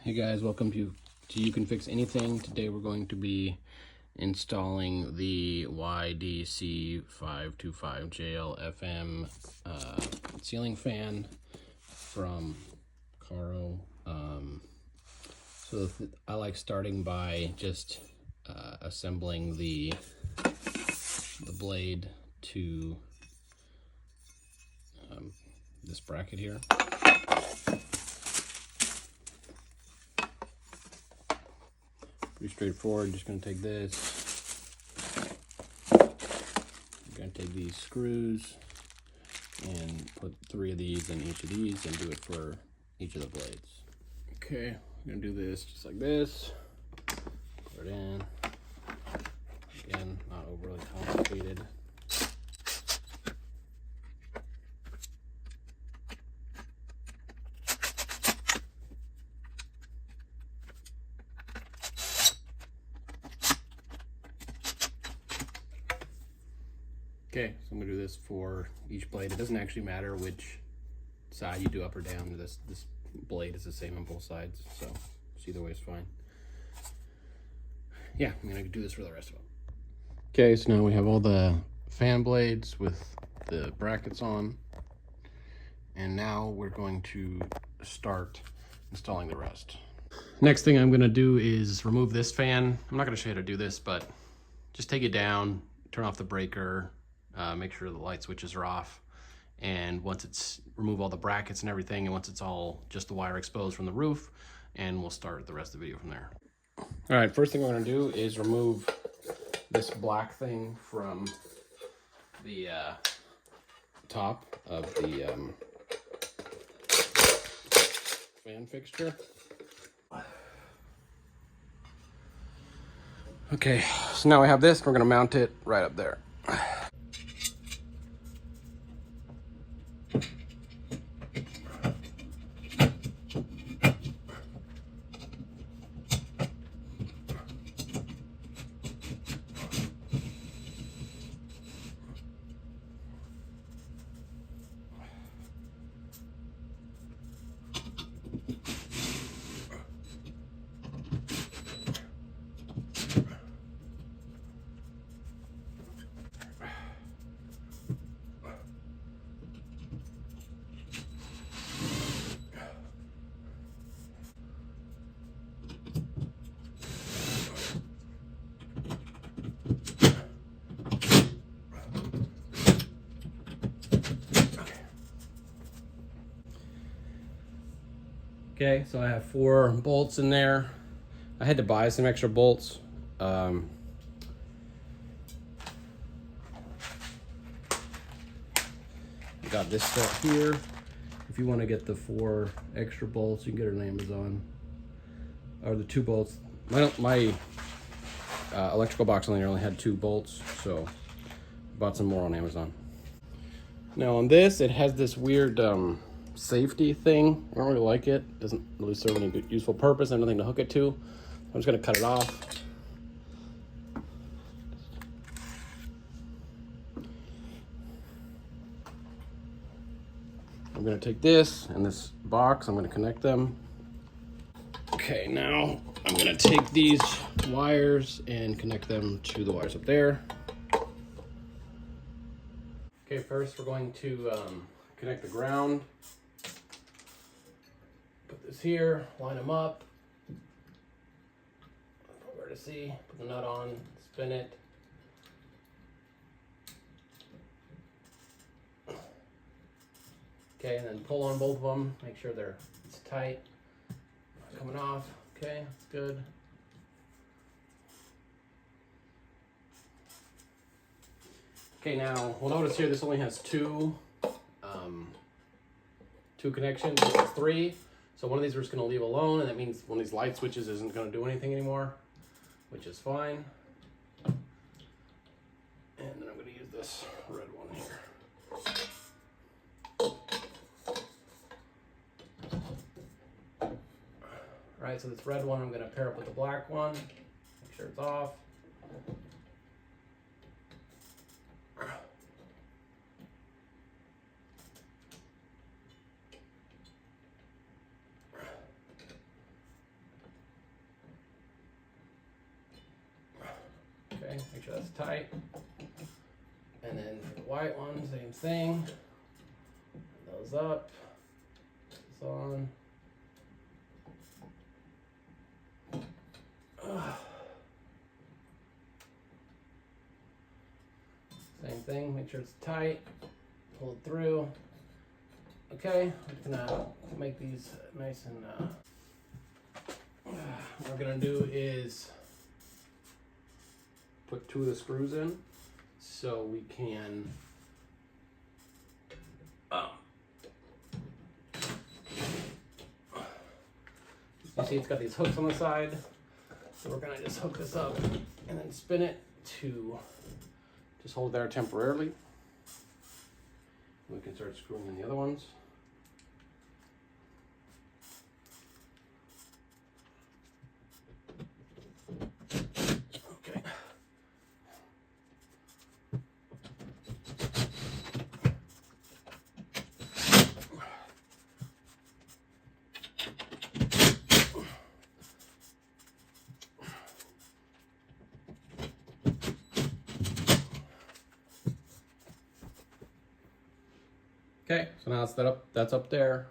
Hey guys, welcome to You Can Fix Anything. Today we're going to be installing the YDC525JL ceiling fan from Caro. I like starting by just assembling the blade to this bracket here. Pretty straightforward. Just going to take this. I'm going to take these screws and put 3 of these in each of these and do it for each of the blades. Okay, I'm going to do this just like this. Put it in. Again, not overly complicated. Okay, so I'm gonna do this for each blade. It doesn't actually matter which side you do up or down. This blade is the same on both sides, so either way is fine. Yeah, I'm gonna do this for the rest of them. Okay, so now we have all the fan blades with the brackets on, and now we're going to start installing the rest. Next thing I'm gonna do is remove this fan. I'm not gonna show you how to do this, but just take it down, turn off the breaker, make sure the light switches are off, and once it's remove all the brackets and everything, and once it's all just the wire exposed from the roof, and we'll start the rest of the video from there. All right, first thing we're gonna do is remove this black thing from the top of the fan fixture. Okay, so now we have this. We're gonna mount it right up there. Okay, so I have 4 bolts in there. I had to buy some extra bolts. Got this set here. If you want to get the 4 extra bolts, you can get it on Amazon. Or the 2 bolts. My electrical box only had 2 bolts, so bought some more on Amazon. Now on this, it has this weird safety thing. I don't really like it. Doesn't really serve any good useful purpose. I have nothing to hook it to. I'm just gonna cut it off. I'm gonna take this and this box, I'm gonna connect them. Okay, now I'm gonna take these wires and connect them to the wires up there. Okay, first we're going to connect the ground. Put this here, line them up. Where to see, put the nut on, spin it. Okay, and then pull on both of them, make sure it's tight. Not coming off, okay, that's good. Okay, now we'll notice here this only has two connections. This is 3. So one of these we're just going to leave alone, and that means one of these light switches isn't going to do anything anymore, which is fine. And then I'm going to use this red one here. All right, so this red one I'm going to pair up with the black one. Make sure it's off. Okay, make sure that's tight. And then for the white one, same thing. Those up, this on. Same thing, make sure it's tight, pull it through. Okay, we're gonna make these nice and what we're gonna do is put 2 of the screws in so we can you see it's got these hooks on the side, so we're gonna just hook this up and then spin it to just hold there temporarily. We can start screwing in the other ones. Okay. Okay, so now that's up there.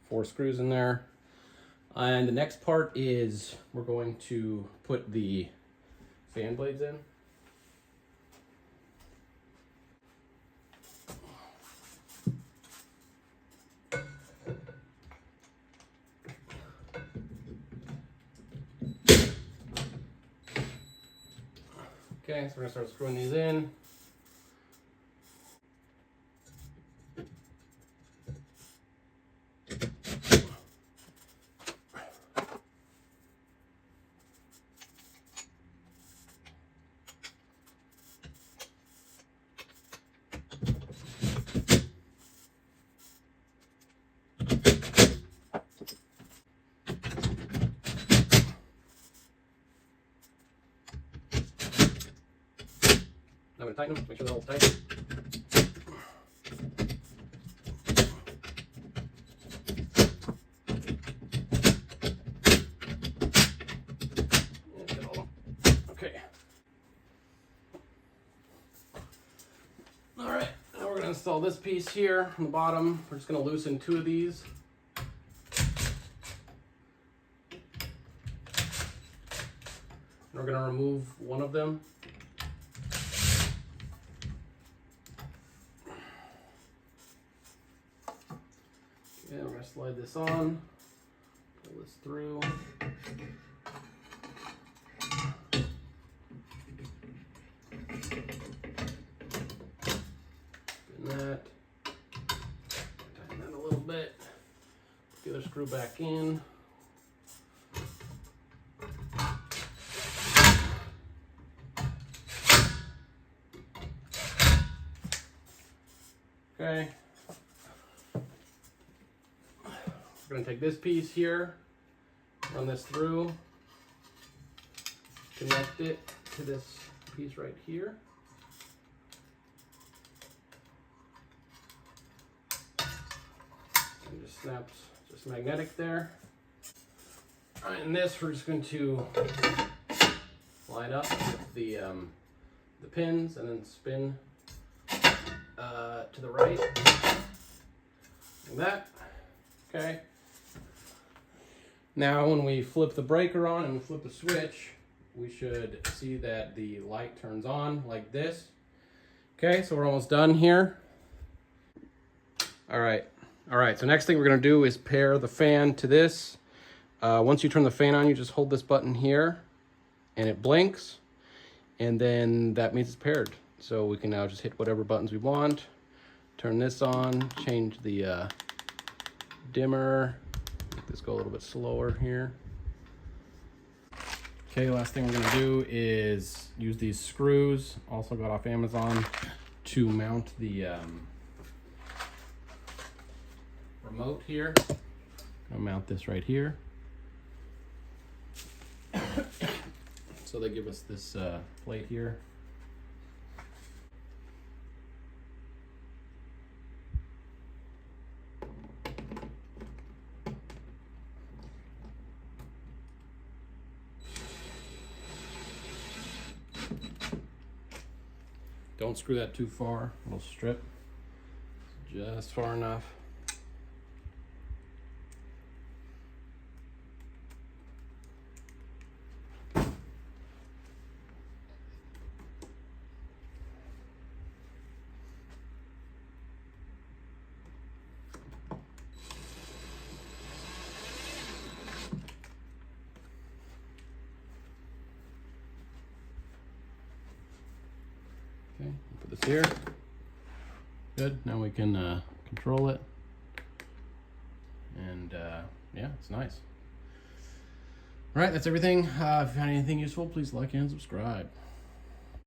4 screws in there. And the next part is we're going to put the fan blades in. Okay, so we're gonna start screwing these in. Now I'm gonna tighten them, make sure they're all tight. Okay. All right, now we're gonna install this piece here on the bottom. We're just gonna loosen 2 of these. And we're gonna remove one of them. Okay, we're gonna slide this on, pull this through. That, tighten that a little bit, put the other screw back in. Okay, we're going to take this piece here, run this through, connect it to this piece right here. And just snaps, just magnetic there. All right, and this we're just going to line up with the pins and then spin to the right, like that. Okay. Now when we flip the breaker on and we flip the switch, we should see that the light turns on like this. Okay, so we're almost done here. All right, so next thing we're gonna do is pair the fan to this. Once you turn the fan on, you just hold this button here and it blinks, and then that means it's paired. So we can now just hit whatever buttons we want, turn this on, change the dimmer, make this go a little bit slower here. Okay, last thing we're gonna do is use these screws, also got off Amazon, to mount the remote here. I'll mount this right here. So they give us this plate here. Don't screw that too far. It'll strip just far enough. Okay, put this here. Good. Now we can control it. And yeah, it's nice. All right, that's everything. If you found anything useful, please like and subscribe.